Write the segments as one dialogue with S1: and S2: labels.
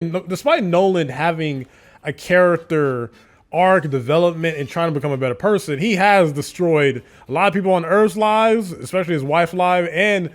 S1: Despite Nolan having a character arc development and trying to become a better person, he has destroyed a lot of people on Earth's lives, especially his wife's life, and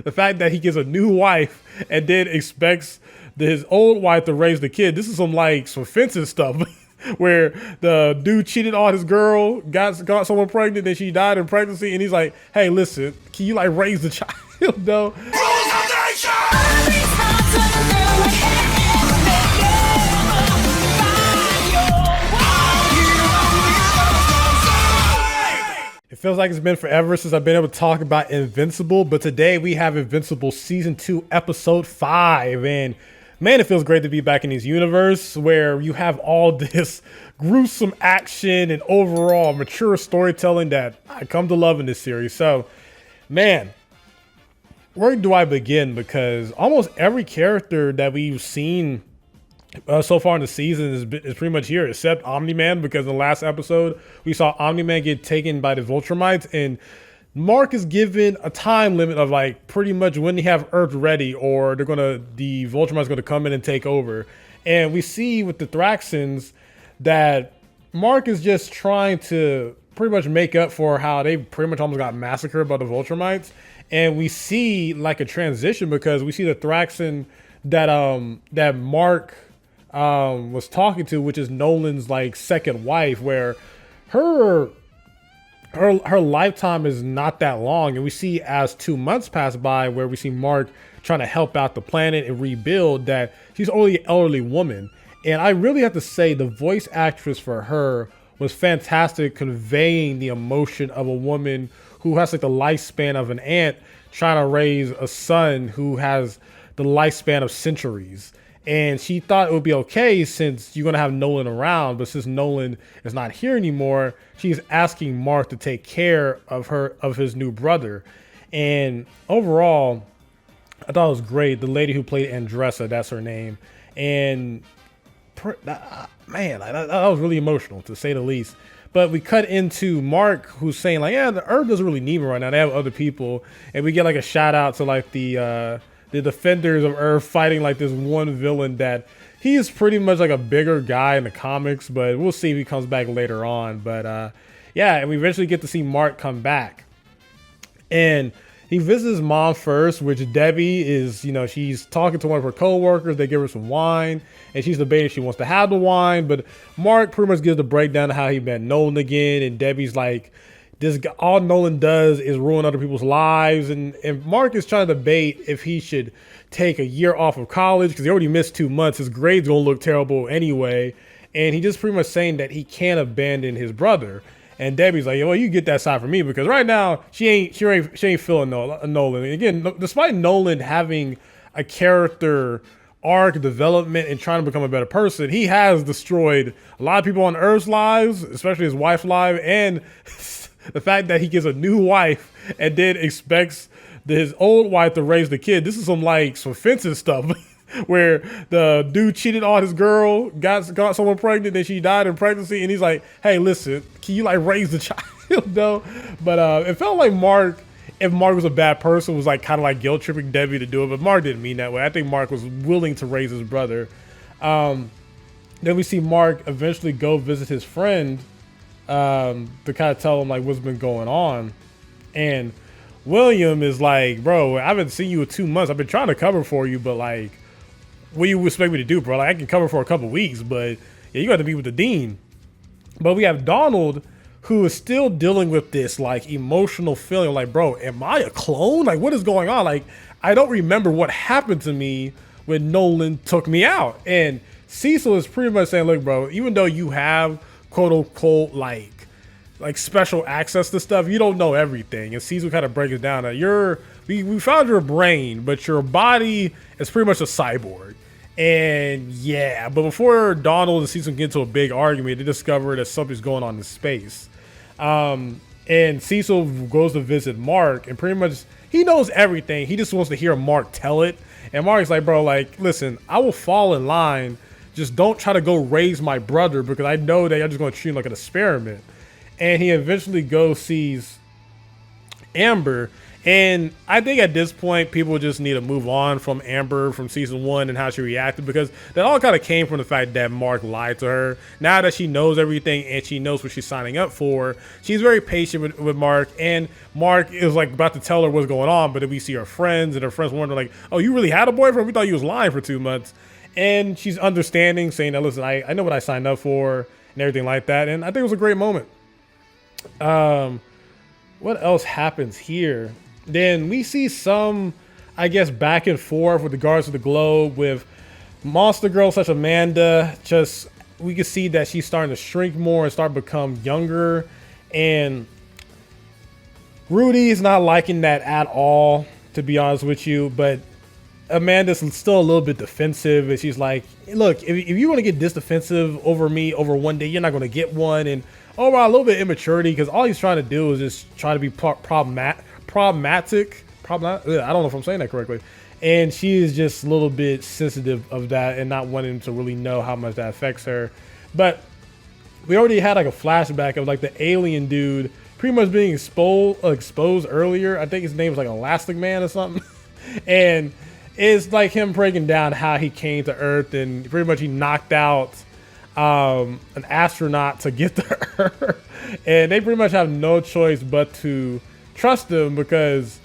S1: the fact that he gets a new wife and then expects his old wife to raise the kid. This is some offensive stuff where the dude cheated on his girl, got someone pregnant, then she died in pregnancy, and he's like, "Hey, listen, can you like raise the child?" No. It feels like it's been forever since I've been able to talk about Invincible, but today we have Invincible Season 2, Episode 5, and man, it feels great to be back in this universe where you have all this gruesome action and overall mature storytelling that I come to love in this series. So, man, where do I begin? Because almost every character that we've seen so far in the season is pretty much here, except Omni-Man, because in the last episode we saw Omni-Man get taken by the Vultramites, and Mark is given a time limit of like pretty much when they have Earth ready, or the Vultramites gonna come in and take over. And we see with the Thraxans that Mark is just trying to pretty much make up for how they pretty much almost got massacred by the Vultramites. And we see like a transition because we see the Thraxan that Mark was talking to, which is Nolan's like second wife, where her lifetime is not that long, and we see as 2 months pass by where we see Mark trying to help out the planet and rebuild, that she's only an elderly woman. And I really have to say the voice actress for her was fantastic, conveying the emotion of a woman who has like the lifespan of an ant trying to raise a son who has the lifespan of centuries. And she thought it would be okay since you're going to have Nolan around, but since Nolan is not here anymore, she's asking Mark to take care of his new brother. And overall, I thought it was great. The lady who played Andressa, that's her name. And man, that was really emotional, to say the least. But we cut into Mark, who's saying like, yeah, the Earth doesn't really need me right now. They have other people. And we get like a shout out to like the defenders of Earth fighting like this one villain that he is pretty much like a bigger guy in the comics, but we'll see if he comes back later on. But yeah, and we eventually get to see Mark come back. And he visits his mom first, which Debbie is, she's talking to one of her co-workers. They give her some wine, and she's debating if she wants to have the wine. But Mark pretty much gives the breakdown of how he met Nolan again, and Debbie's like, this guy, all Nolan does is ruin other people's lives. And Mark is trying to debate if he should take a year off of college because he already missed 2 months. His grades gonna look terrible anyway. And he just pretty much saying that he can't abandon his brother. And Debbie's like, well, you get that side from me because right now she ain't feeling Nolan. And again, despite Nolan having a character arc development and trying to become a better person, he has destroyed a lot of people on Earth's lives, especially his wife's life, and the fact that he gets a new wife and then expects his old wife to raise the kid. This is some offensive stuff where the dude cheated on his girl, got someone pregnant, then she died in pregnancy, and he's like, "Hey, listen, can you like raise the child?" No, but it felt like Mark, if Mark was a bad person, was like kind of like guilt tripping Debbie to do it, but Mark didn't mean that way. I think Mark was willing to raise his brother. Then we see Mark eventually go visit his friend to kind of tell him like what's been going on, and William is like, bro, I haven't seen you in 2 months. I've been trying to cover for you, but like, what do you expect me to do, bro? Like, I can cover for a couple weeks, but yeah, you got to be with the dean. But we have Donald, who is still dealing with this like emotional feeling, like, bro, am I a clone? Like, what is going on? Like, I don't remember what happened to me when Nolan took me out. And Cecil is pretty much saying, look, bro, even though you have quote unquote like special access to stuff, you don't know everything. And Cecil kind of breaks it down that we found your brain, but your body is pretty much a cyborg. And yeah, but before Donald and Cecil get into a big argument, they discover that something's going on in space. And Cecil goes to visit Mark, and pretty much he knows everything. He just wants to hear Mark tell it. And Mark's like, bro, like, listen, I will fall in line. Just don't try to go raise my brother because I know that you're just going to treat him like an experiment. And he eventually goes sees Amber, And I think at this point, people just need to move on from Amber from season 1 and how she reacted, because that all kind of came from the fact that Mark lied to her. Now that she knows everything and she knows what she's signing up for, she's very patient with Mark, and Mark is like about to tell her what's going on, but then we see her friends, and her friends wonder like, oh, you really had a boyfriend? We thought you was lying for 2 months. And she's understanding, saying that, listen, I know what I signed up for and everything like that. And I think it was a great moment. What else happens here? Then we see some, I guess, back and forth with the Guardians of the Globe with Monster Girl / Amanda. Just, we can see that she's starting to shrink more and start to become younger. And Rudy's not liking that at all, to be honest with you. But Amanda's still a little bit defensive, and she's like, look, if you want to get this defensive over me over one day, you're not going to get one. And overall, a little bit immaturity, because all he's trying to do is just try to be problematic. I don't know if I'm saying that correctly. And she is just a little bit sensitive of that and not wanting to really know how much that affects her. But we already had like a flashback of like the alien dude pretty much being exposed earlier. I think his name was like Elastic Man or something. And it's like him breaking down how he came to Earth, and pretty much he knocked out an astronaut to get to Earth. And they pretty much have no choice but to trust him, because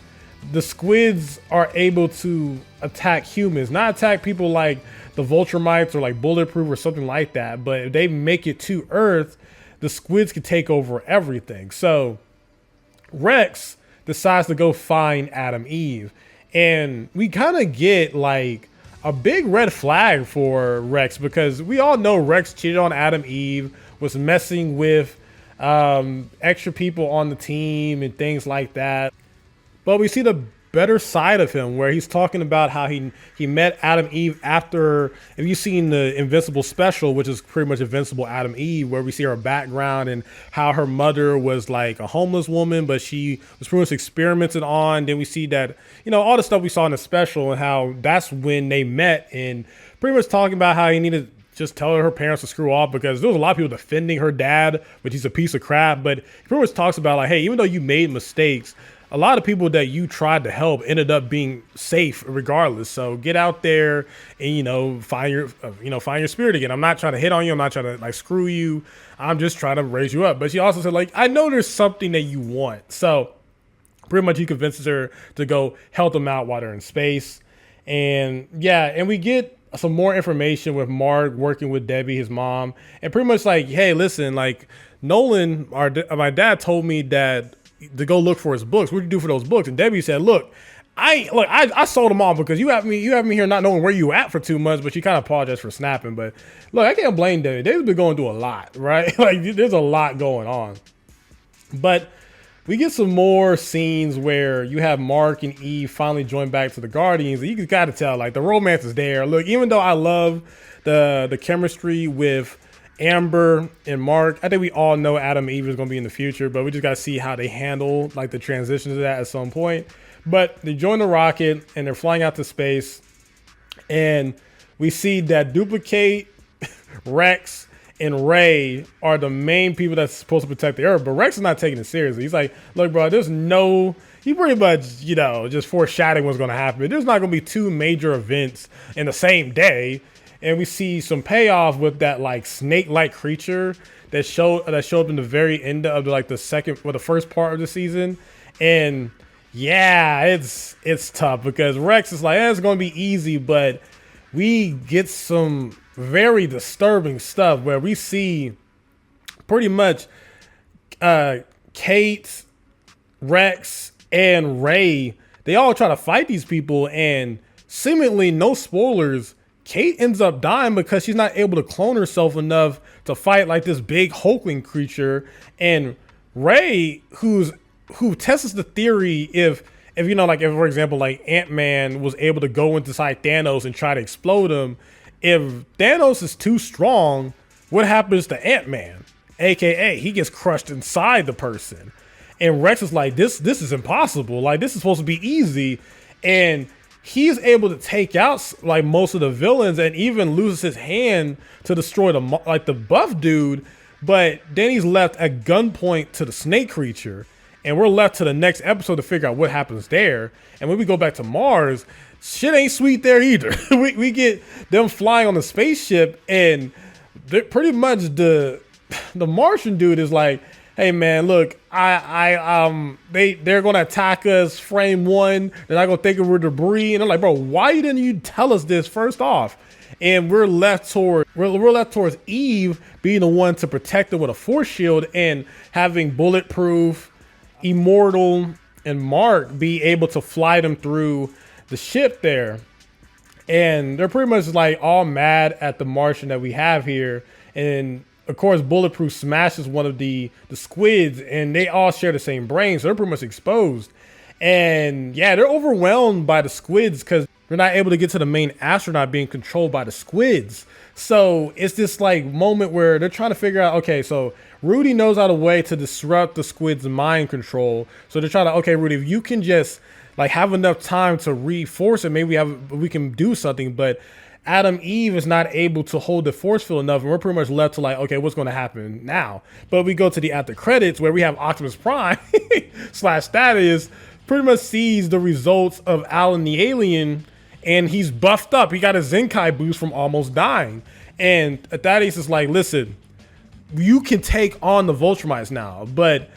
S1: the squids are able to attack humans, not attack people like the Vulturemites or like Bulletproof or something like that. But if they make it to Earth, the squids can take over everything. So Rex decides to go find Adam Eve. And we kind of get like a big red flag for Rex, because we all know Rex cheated on Adam Eve, was messing with extra people on the team and things like that. But we see the better side of him, where he's talking about how he met Adam Eve after, if you've seen the Invincible special, which is pretty much Invincible Adam Eve, where we see her background and how her mother was like a homeless woman, but she was pretty much experimented on. Then we see that, you know, all the stuff we saw in the special, and how that's when they met, and pretty much talking about how he needed just tell her parents to screw off, because there was a lot of people defending her dad, but he's a piece of crap. But he pretty much talks about like, hey, even though you made mistakes, a lot of people that you tried to help ended up being safe regardless. So get out there and, you know, find your spirit again. I'm not trying to hit on you. I'm not trying to like screw you. I'm just trying to raise you up. But she also said like, I know there's something that you want. So pretty much he convinces her to go help them out while they're in space. And yeah, and we get some more information with Mark working with Debbie, his mom, and pretty much like, hey, listen, like Nolan, my dad told me that to go look for his books. What do you do for those books? And Debbie said, look, I sold them all because you have me here not knowing where you at for 2 months, but she kind of apologized for snapping. But look, I can't blame Debbie. Debbie's been going through a lot, right? Like there's a lot going on. But we get some more scenes where you have Mark and Eve finally join back to the Guardians. And you got to tell, like, the romance is there. Look, even though I love the chemistry with Amber and Mark, I think we all know Adam and Eve is going to be in the future, but we just got to see how they handle, like, the transition to that at some point. But they join the rocket, and they're flying out to space. And we see that Duplicate, Rex, and Ray are the main people that's supposed to protect the Earth, but Rex is not taking it seriously. He's like, look, bro, he pretty much, you know, just foreshadowing what's going to happen. There's not going to be 2 major events in the same day. And we see some payoff with that like snake-like creature that showed up in the very end of the first part of the season. And yeah, it's tough because Rex is like, it's going to be easy, but we get some very disturbing stuff where we see pretty much Kate, Rex, and Ray, they all try to fight these people, and seemingly, no spoilers, Kate ends up dying because she's not able to clone herself enough to fight like this big hulking creature. And Ray, who tests the theory if you know, like, if for example, like Ant-Man was able to go inside Thanos and try to explode him, if Thanos is too strong, what happens to Ant-Man? AKA, he gets crushed inside the person. And Rex is like, this is impossible. Like, this is supposed to be easy. And he's able to take out like most of the villains and even loses his hand to destroy the buff dude. But then he's left at gunpoint to the snake creature. And we're left to the next episode to figure out what happens there. And when we go back to Mars, shit ain't sweet there either. we get them flying on the spaceship, and pretty much the Martian dude is like, hey man, look, they're gonna attack us frame one, they're not gonna think we're debris. And I'm like, bro, why didn't you tell us this first off? And we're left towards Eve being the one to protect them with a force shield, and having Bulletproof, Immortal, and Mark be able to fly them through the ship there. And they're pretty much like all mad at the Martian that we have here. And of course, Bulletproof smashes one of the squids, and they all share the same brain, so they're pretty much exposed. And yeah, they're overwhelmed by the squids because they're not able to get to the main astronaut being controlled by the squids. So it's this like moment where they're trying to figure out, okay, so Rudy knows how to way to disrupt the squid's mind control. So they're trying to, okay, Rudy, if you can just like have enough time to reinforce it, maybe we can do something. But Adam Eve is not able to hold the force field enough, and we're pretty much left to like, okay, what's going to happen now? But we go to the after credits where we have Optimus Prime slash Thaddeus pretty much sees the results of Alan the alien, and he's buffed up. He got a Zenkai boost from almost dying. And Thaddeus is like, listen, you can take on the Vultramites now. But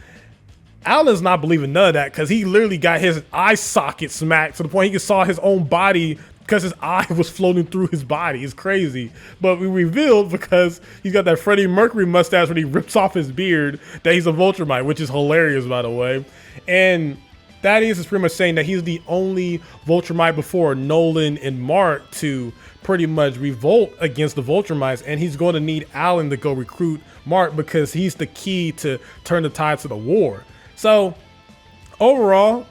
S1: Alan's not believing none of that, because he literally got his eye socket smacked to the point he saw his own body because his eye was floating through his body. It's crazy. But we revealed, because he's got that Freddie Mercury mustache when he rips off his beard, that he's a Vultramite, which is hilarious, by the way. And Thaddeus is pretty much saying that he's the only Vultramite before Nolan and Mark to pretty much revolt against the Vultramites, and he's going to need Alan to go recruit Mark because he's the key to turn the tides of the war. So overall,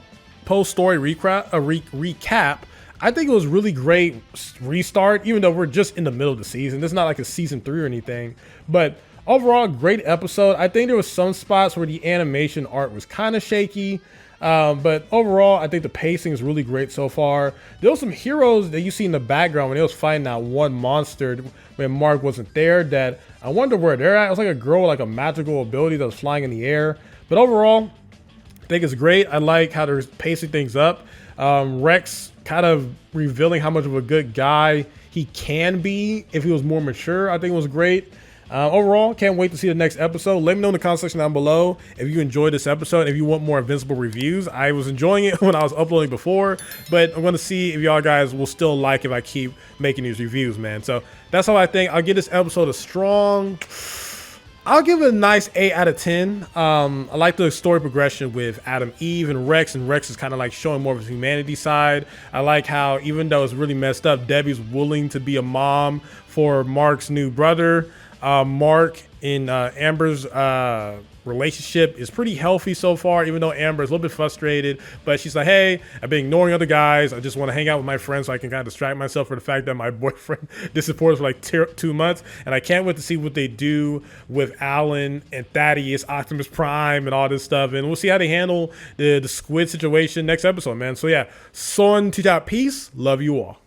S1: post-story recap, I think it was really great restart, even though we're just in the middle of the season. It's not like a season 3 or anything, but overall, great episode. I think there was some spots where the animation art was kind of shaky, but overall, I think the pacing is really great so far. There was some heroes that you see in the background when they was fighting that one monster when Mark wasn't there, that I wonder where they're at. It was like a girl with like a magical ability that was flying in the air. But overall, I think it's great. I like how they're pacing things up. Rex kind of revealing how much of a good guy he can be if he was more mature, I think it was great. Overall, can't wait to see the next episode. Let me know in the comment section down below if you enjoyed this episode, if you want more Invincible reviews. I was enjoying it when I was uploading before, but I'm going to see if y'all guys will still like if I keep making these reviews, man. So that's how I think. I'll give this episode a strong, I'll give it a nice 8 out of 10. I like the story progression with Adam Eve and Rex is kind of like showing more of his humanity side. I like how, even though it's really messed up, Debbie's willing to be a mom for Mark's new brother. Mark and Amber's relationship is pretty healthy so far, even though Amber is a little bit frustrated, but she's like, hey, I've been ignoring other guys, I just want to hang out with my friends so I can kind of distract myself for the fact that my boyfriend disappeared for like 2 months. And I can't wait to see what they do with Alan and Thaddeus, Optimus Prime, and all this stuff, and we'll see how they handle the squid situation next episode, man. So yeah, SonTJ, peace, love you all.